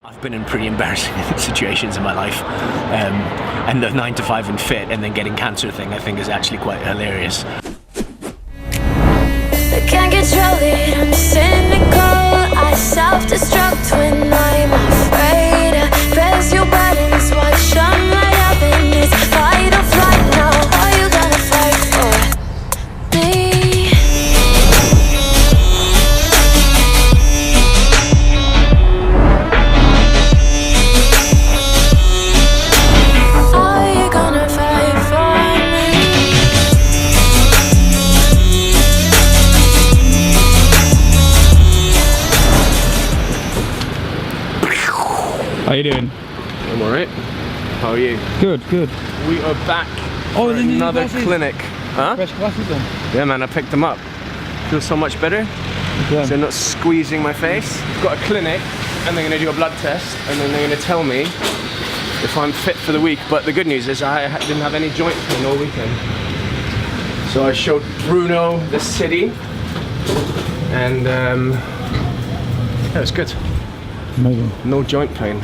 I've been in pretty embarrassing situations in my life, and the 9 to 5 and fit and then getting cancer thing I think is actually quite hilarious. I can't control it, I'm cynical. I self-destruct when I'm afraid. Press your buttons, watch them light up, and it's fight or flight now. Are you gonna fight for me? Are you gonna fight for me? How you doing? I'm alright. How are you? Good, good. We are back for then you another glasses. clinic. Huh? Fresh glasses on. Yeah man, I picked them up. Feel so much better. Yeah. So they're not squeezing my face. Got a clinic and they're going to do a blood test and then they're going to tell me if I'm fit for the week. But the good news is I didn't have any joint pain all weekend. So I showed Bruno the city and yeah, it was good. Amazing. No joint pain.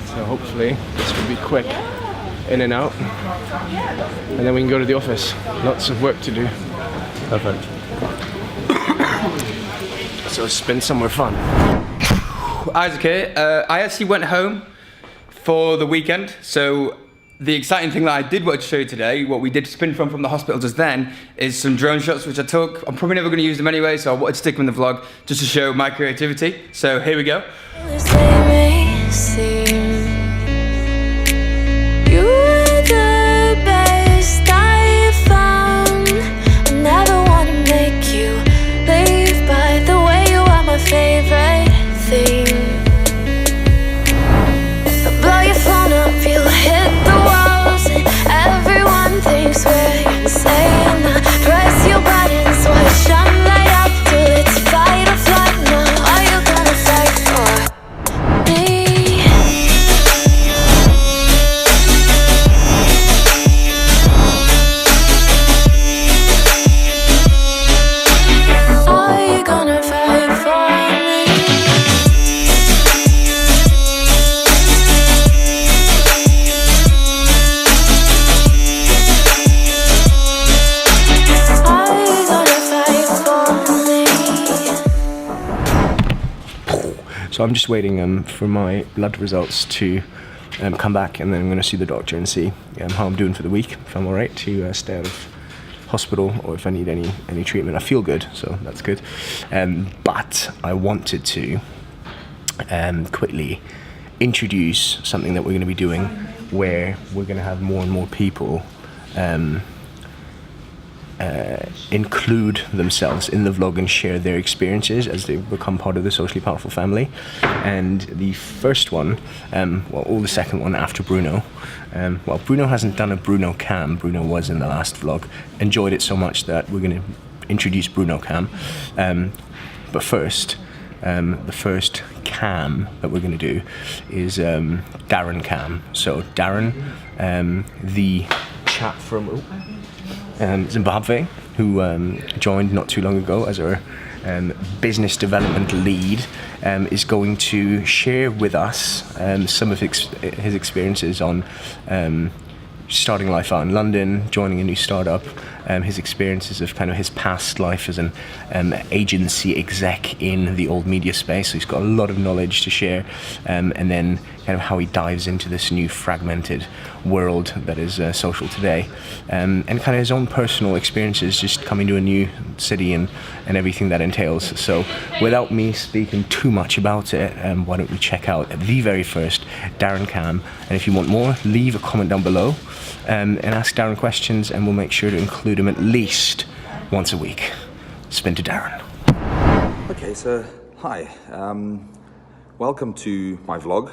So hopefully this will be quick, in and out, and then we can go to the office. Lots of work to do. Perfect. So it's been somewhere fun. Isaac here. I actually went home for the weekend, so the exciting thing that I did want to show you today, what we did spin from the hospital just then, is some drone shots which I took. I'm probably never going to use them anyway, so I wanted to stick them in the vlog just to show my creativity. So here we go. They may seem you were the best I found. I never want to make you leave, by the way you are my favorite thing. I'll blow your phone up, you'll hit the walls, and everyone thinks we're insane. I press your buttons, watch them light up till it's fight or flight now. Are you gonna fight for me? Are you gonna fight for me? Are you gonna fight for me? So I'm just waiting for my blood results to come back, and then I'm going to see the doctor and see how I'm doing for the week, if I'm alright to stay out of hospital or if I need any treatment. I feel good, so that's good. But I wanted to quickly introduce something that we're going to be doing where we're going to have more and more people include themselves in the vlog and share their experiences as they become part of the Socially Powerful family. And the first one, or the second one after Bruno, well, Bruno hasn't done a Bruno cam. Bruno was in the last vlog. Enjoyed it so much that we're going to introduce Bruno cam. But first, the first cam that we're going to do is Darren cam. So Darren, the chap from Zimbabwe, who joined not too long ago as our business development lead, is going to share with us some of his experiences on starting life out in London, joining a new startup, his experiences of kind of his past life as an agency exec in the old media space. So he's got a lot of knowledge to share, and then kind of how he dives into this new fragmented world that is social today, and kind of his own personal experiences just coming to a new city and everything that entails. So without me speaking too much about it, why don't we check out the very first Darren cam, and if you want more, leave a comment down below and ask Darren questions, and we'll make sure to include him at least once a week. Spin to Darren. Okay, so hi, welcome to my vlog,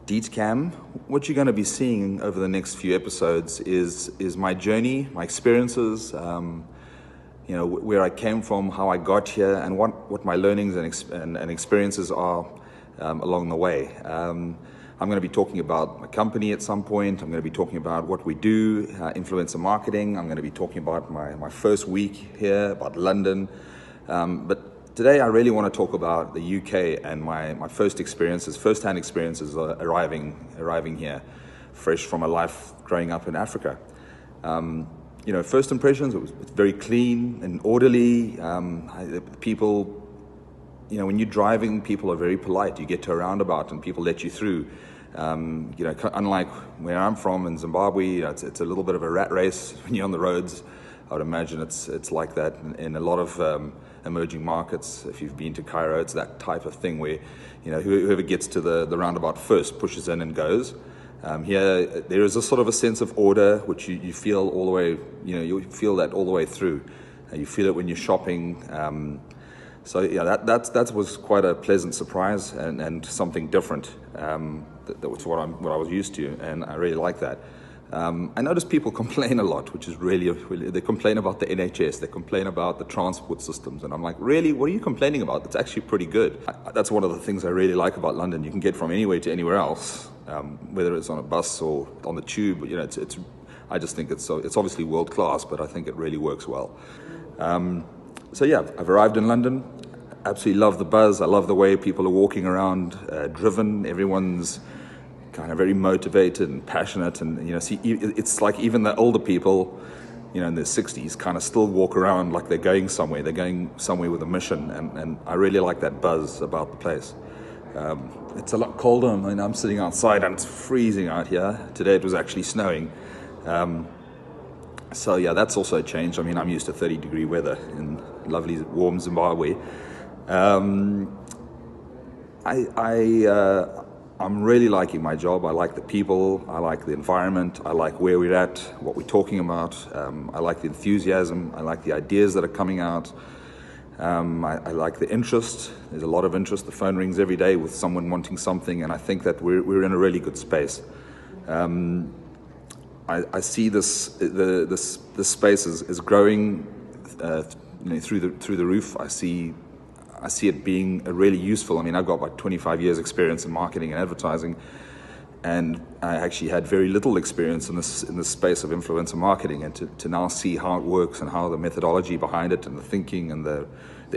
Deetcam. What you're going to be seeing over the next few episodes is my journey, my experiences, you know, where I came from, how I got here, and what my learnings and experiences are along the way. I'm going to be talking about my company at some point. I'm going to be talking about what we do, influencer marketing. I'm going to be talking about my first week here, about London. But today I really want to talk about the UK and my first-hand experiences arriving here, fresh from a life growing up in Africa. First impressions, it's very clean and orderly. People, when you're driving, people are very polite. You get to a roundabout and people let you through. Unlike where I'm from in Zimbabwe, it's a little bit of a rat race when you're on the roads. I would imagine it's like that in a lot of emerging markets. If you've been to Cairo, it's that type of thing where, whoever gets to the roundabout first pushes in and goes. Here, there is a sort of a sense of order, which you feel all the way, you feel that all the way through. You feel it when you're shopping. That was quite a pleasant surprise and something different. That was what I was used to, and I really like that. I notice people complain a lot, which is really, they complain about the NHS, they complain about the transport systems, and I'm like, really, what are you complaining about? It's actually pretty good. That's one of the things I really like about London. You can get from anywhere to anywhere else, whether it's on a bus or on the tube. I just think it's obviously world class, but I think it really works well. I've arrived in London. Absolutely love the buzz. I love the way people are walking around, driven. Everyone's kind of very motivated and passionate, and it's like even the older people, in their 60s, kind of still walk around like they're going somewhere. They're going somewhere with a mission, and I really like that buzz about the place. It's a lot colder. I'm sitting outside and it's freezing out here. Today it was actually snowing. That's also a change. I'm used to 30-degree weather in lovely, warm Zimbabwe. I'm really liking my job. I like the people. I like the environment. I like where we're at, what we're talking about. I like the enthusiasm. I like the ideas that are coming out. I like the interest. There's a lot of interest. The phone rings every day with someone wanting something, and I think that we're in a really good space. I see this space is growing through the roof. I see it being really useful. I've got about 25 years experience in marketing and advertising, and I actually had very little experience in this space of influencer marketing, and to now see how it works and how the methodology behind it and the thinking and the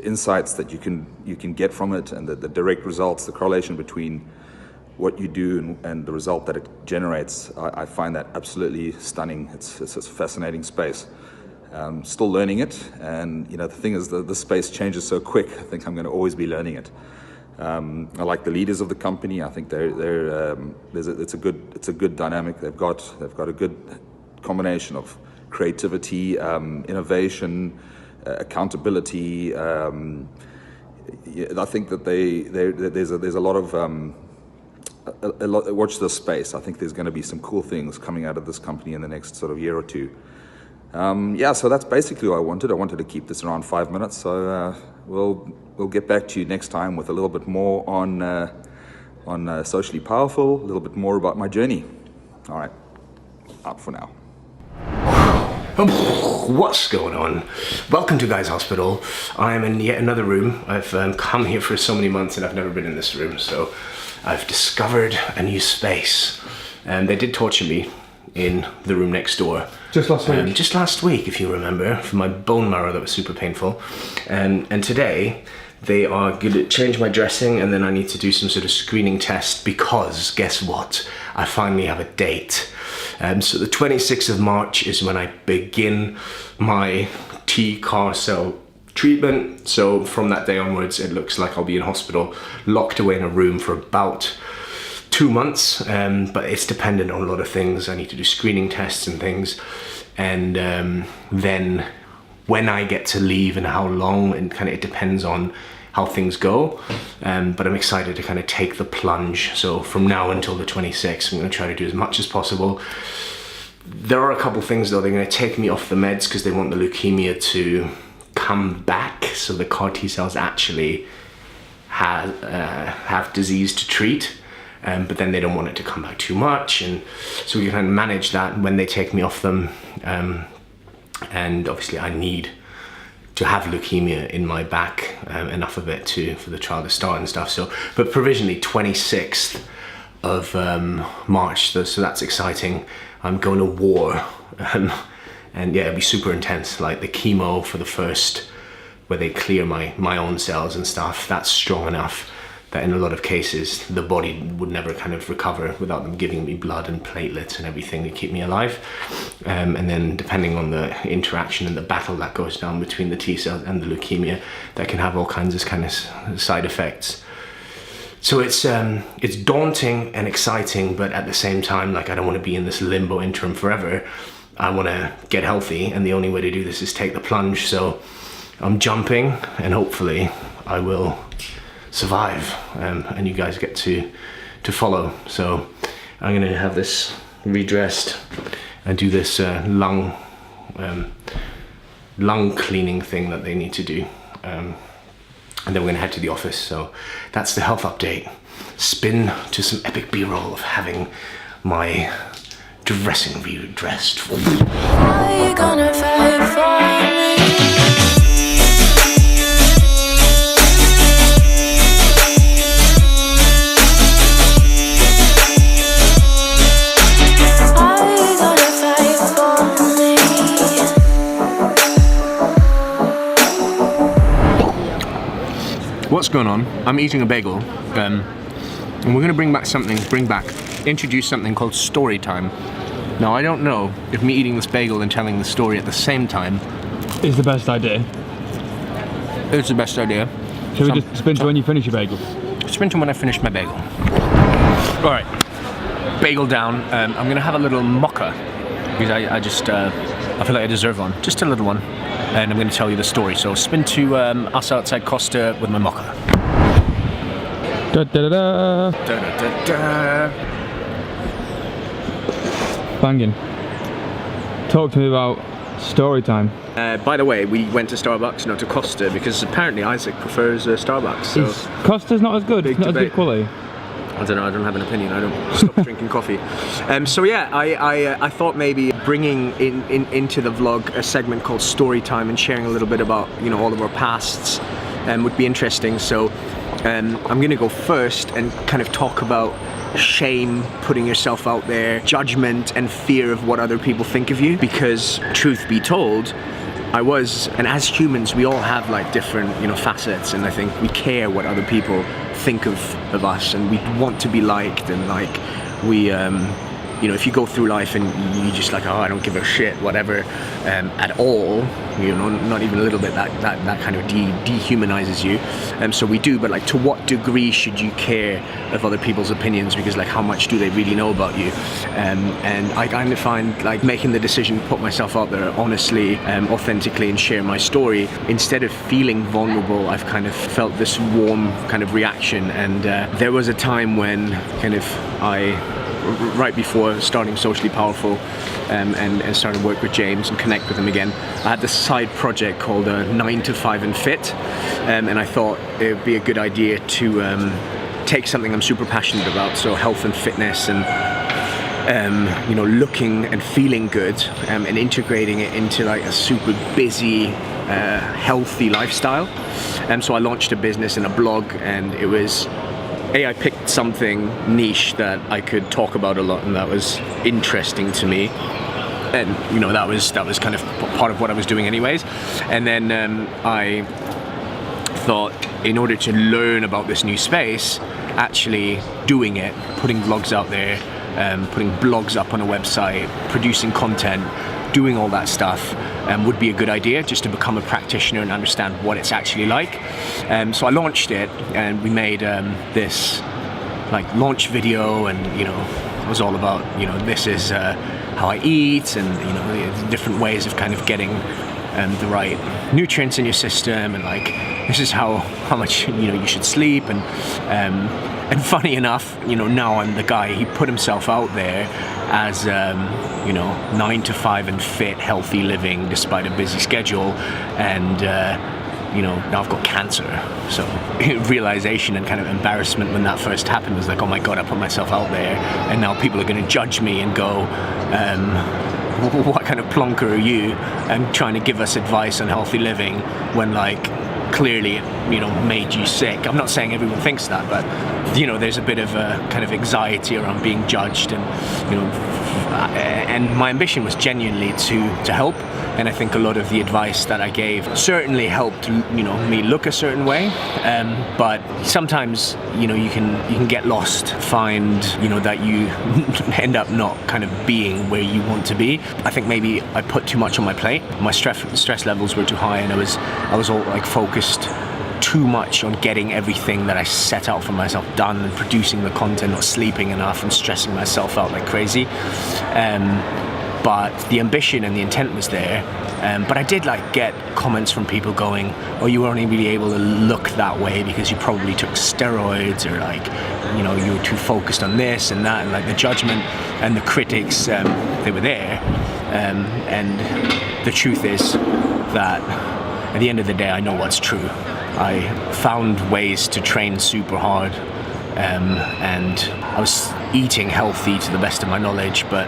insights that you can get from it, and the direct results, the correlation between what you do and the result that it generates, I find that absolutely stunning. It's a fascinating space. Still learning it, and the thing is, the space changes so quick. I think I'm going to always be learning it. I like the leaders of the company. I think it's a good dynamic. They've got a good combination of creativity, innovation, accountability. I think that there's a lot of watch this space. I think there's going to be some cool things coming out of this company in the next sort of year or two. So that's basically what I wanted. I wanted to keep this around 5 minutes. So we'll get back to you next time with a little bit more on Socially Powerful, a little bit more about my journey. All right, up for now. What's going on? Welcome to Guy's Hospital. I'm in yet another room. I've come here for so many months and I've never been in this room, so I've discovered a new space. They did torture me in the room next door. Just last week? Just last week, if you remember, for my bone marrow that was super painful. And today, they are going to change my dressing, and then I need to do some sort of screening test because, guess what? I finally have a date. So the 26th of March is when I begin my T-CAR cell treatment. So from that day onwards, it looks like I'll be in hospital, locked away in a room for about 2 months, but it's dependent on a lot of things. I need to do screening tests and things, and then when I get to leave and how long, and it depends on how things go, but I'm excited to kind of take the plunge. So from now until the 26th, I'm going to try to do as much as possible. There are a couple things though. They're going to take me off the meds because they want the leukemia to come back, so the CAR T cells actually have disease to treat. But then they don't want it to come back too much, and so we can manage that when they take me off them. And obviously I need to have leukemia in my back, enough of it for the trial to start and stuff. So, but provisionally 26th of March, so that's exciting. I'm going to war, and yeah, it'll be super intense. Like the chemo for the first where they clear my own cells and stuff, that's strong enough that in a lot of cases the body would never kind of recover without them giving me blood and platelets and everything to keep me alive. And then depending on the interaction and the battle that goes down between the T cells and the leukemia, that can have all kinds of side effects. So it's daunting and exciting, but at the same time, like, I don't want to be in this limbo interim forever. I want to get healthy, and the only way to do this is take the plunge. So I'm jumping, and hopefully I will survive, and you guys get to follow. So I'm gonna have this redressed and do this lung cleaning thing that they need to do, and then we're gonna head to the office. So that's the health update. Spin to some epic B-roll of having my dressing redressed. Are you gonna fight for me? Are you gonna fight for me? What's going on? I'm eating a bagel, and we're gonna introduce something called Storytime. Now, I don't know if me eating this bagel and telling the story at the same time Is the best idea. is the best idea. Shall we just spin to when you finish your bagel? Spin to when I finish my bagel. All right, bagel down. I'm gonna have a little mocha because I feel like I deserve one, just a little one, and I'm gonna tell you the story. So spin to us outside Costa with my mocha. Da da da da. Da, da, da, da. Banging. Talk to me about story time. By the way, we went to Starbucks, not to Costa, because apparently Isaac prefers Starbucks. So Costa's not as good. Big It's not as debate. good quality. I don't know. I don't have an opinion. I don't stop drinking coffee. So yeah, I thought maybe bringing into the vlog a segment called Storytime and sharing a little bit about, you know, all of our pasts would be interesting. So I'm going to go first and kind of talk about shame, putting yourself out there, judgment and fear of what other people think of you. Because truth be told, and as humans, we all have like different, you know, facets, and I think we care what other people think of us, and we want to be liked, and like we, you know, if you go through life and you just like, oh, I don't give a shit, whatever, at all, you know, not even a little bit, that kind of dehumanizes you. So we do, but like, to what degree should you care of other people's opinions? Because like, how much do they really know about you? And I kind of find like making the decision to put myself out there honestly, authentically, and share my story, instead of feeling vulnerable, I've kind of felt this warm kind of reaction. And there was a time when kind of right before starting Socially Powerful and starting to work with James and connect with him again, I had this side project called 9 to 5 and Fit, and I thought it would be a good idea to take something I'm super passionate about, so health and fitness and you know, looking and feeling good, and integrating it into like a super busy, healthy lifestyle. So I launched a business and a blog, and it was I picked something niche that I could talk about a lot, and that was interesting to me. And you know, that was kind of part of what I was doing anyways. And then I thought, in order to learn about this new space, actually doing it, putting vlogs out there, putting blogs up on a website, producing content, doing all that stuff would be a good idea, just to become a practitioner and understand what it's actually like. So I launched it, and we made this like launch video, and you know, it was all about, you know, this is how I eat, and you know, the different ways of kind of getting the right nutrients in your system, and like this is how much, you know, you should sleep, and funny enough, you know, now I'm the guy. He put himself out there as you know, 9 to 5 and fit, healthy living despite a busy schedule, and you know, now I've got cancer. So realization and kind of embarrassment when that first happened was like, oh my god, I put myself out there, and now people are going to judge me and go, what kind of plonker are you, and trying to give us advice on healthy living, when like clearly made you sick. I'm not saying everyone thinks that, but there's a bit of a kind of anxiety around being judged, and and my ambition was genuinely to help. And I think a lot of the advice that I gave certainly helped, me look a certain way. But sometimes, you can get lost, find, that you end up not kind of being where you want to be. I think maybe I put too much on my plate. My stress levels were too high, and I was all like focused too much on getting everything that I set out for myself done and producing the content, not sleeping enough and stressing myself out like crazy. But the ambition and the intent was there. But I did get comments from people going, "Oh, you were only really able to look that way because you probably took steroids, or you were too focused on this and that," and the judgment and the critics, they were there. And the truth is that at the end of the day, I know what's true. I found ways to train super hard, and I was eating healthy to the best of my knowledge, but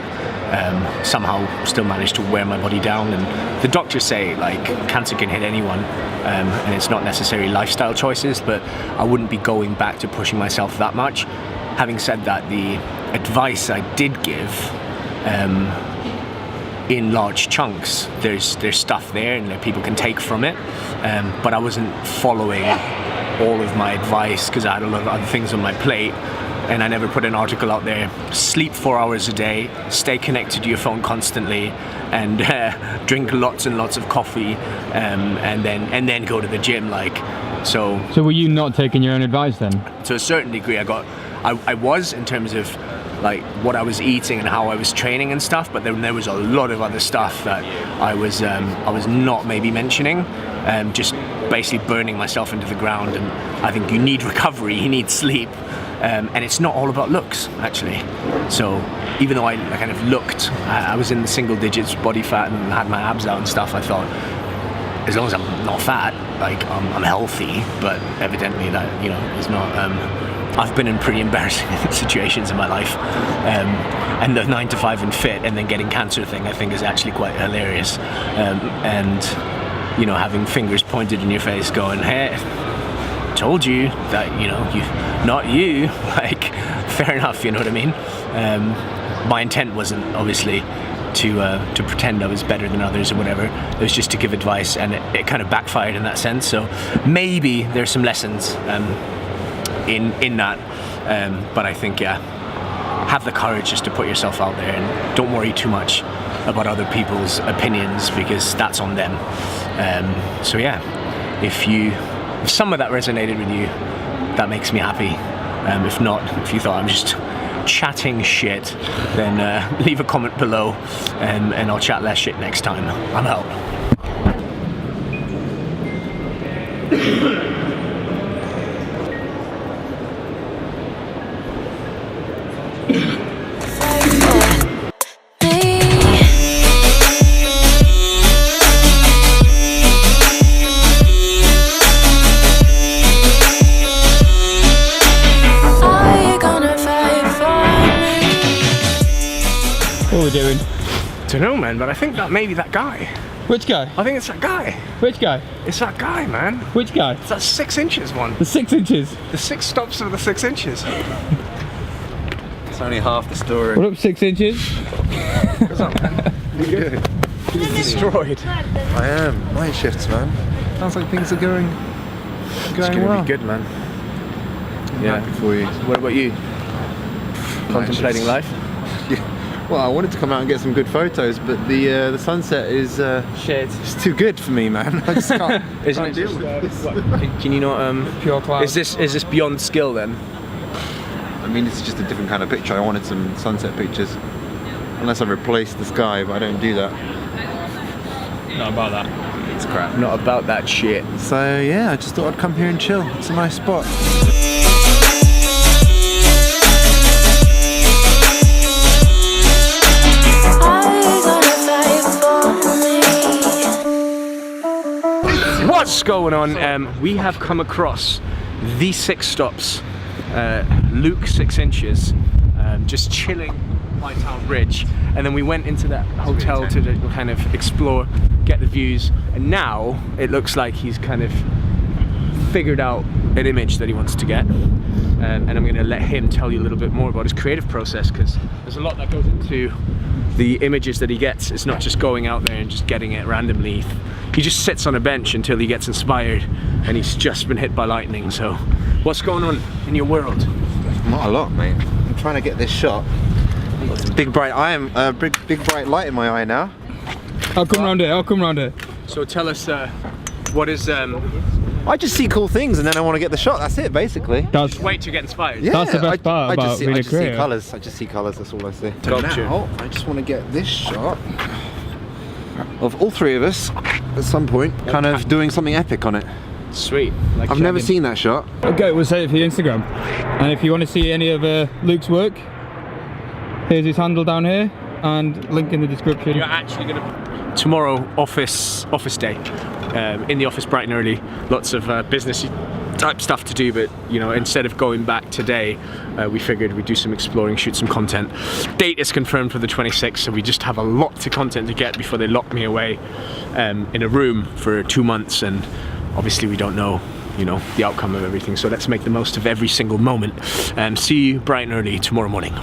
somehow still managed to wear my body down. And the doctors say cancer can hit anyone, and it's not necessarily lifestyle choices, but I wouldn't be going back to pushing myself that much. Having said that, the advice I did give, in large chunks, there's stuff there and that people can take from it, but I wasn't following all of my advice because I had a lot of other things on my plate. And I never put an article out there. Sleep 4 hours a day, stay connected to your phone constantly, and drink lots and lots of coffee, and then go to the gym. So were you not taking your own advice then? To a certain degree, I was, in terms of what I was eating and how I was training and stuff. But then there was a lot of other stuff that I was not maybe mentioning. Just basically burning myself into the ground. And I think you need recovery, you need sleep. And it's not all about looks, actually. So even though I kind of looked, I was in the single digits body fat and had my abs out and stuff, I thought, as long as I'm not fat, I'm healthy. But evidently that, is not. I've been in pretty embarrassing situations in my life. And the 9 to 5 and fit and then getting cancer thing, I think, is actually quite hilarious. And having fingers pointed in your face going, "Hey, told you that, not you." Fair enough, you know what I mean? My intent wasn't obviously to pretend I was better than others or whatever. It was just to give advice, and it kind of backfired in that sense. So maybe there's some lessons in that, but I think, have the courage just to put yourself out there and don't worry too much about other people's opinions, because that's on them. So yeah, if some of that resonated with you, that makes me happy. If not, if you thought I'm just chatting shit, then leave a comment below, and I'll chat less shit next time. I'm out. What are we doing? Don't know, man, but I think that maybe that guy. Which guy? I think it's that guy. Which guy? It's that guy, man. Which guy? It's that 6 inches one. The 6 inches. The 6 stops of the 6 inches. It's only half the story. What up, 6 inches? What's up, man? You good? He's destroyed. I am. Night shifts, man. Sounds like things are going It's gonna well. be good, man. I'm Yeah. happy for you. What about you? Contemplating shifts. life? Well, I wanted to come out and get some good photos, but the sunset is Shit. it's too good for me, man. I just can't. Isn't can't it deal just, with this. Can you not Pure cloud. Is this beyond skill then? I mean, this is just a different kind of picture. I wanted some sunset pictures, unless I replace the sky, but I don't do that. Not about that. It's crap. Not about that shit. So yeah, I just thought I'd come here and chill. It's a nice spot. What's going on? We have come across the 6 stops. Luke 6 inches, just chilling by Town Bridge, and then we went into that hotel to kind of explore, get the views, and now it looks like he's kind of figured out an image that he wants to get, and I'm going to let him tell you a little bit more about his creative process, because there's a lot that goes into the images that he gets. It's not just going out there and just getting it randomly. He just sits on a bench until he gets inspired, and he's just been hit by lightning. So what's going on in your world? Not a lot, mate. I'm trying to get this shot. It's a big bright big bright light in my eye now. I'll come round here. So tell us, what is I just see cool things and then I want to get the shot. That's it, basically. That's wait to get inspired? Yeah, That's the best part about being a I just see creator. colours. I just see colours. That's all I see. Gotcha. Now, I just want to get this shot of all three of us at some point, kind of doing something epic on it. Sweet. Like I've never seen that shot. Okay, we'll save it for your Instagram. And if you want to see any of Luke's work, here's his handle down here and link in the description. You're actually going to... Tomorrow, office day. In the office bright and early. Lots of businessy type stuff to do, but you know, instead of going back today, we figured we'd do some exploring, shoot some content. Date is confirmed for the 26th, so we just have a lot of content to get before they lock me away in a room for 2 months, and obviously we don't know, you know, the outcome of everything, so let's make the most of every single moment. See you bright and early tomorrow morning.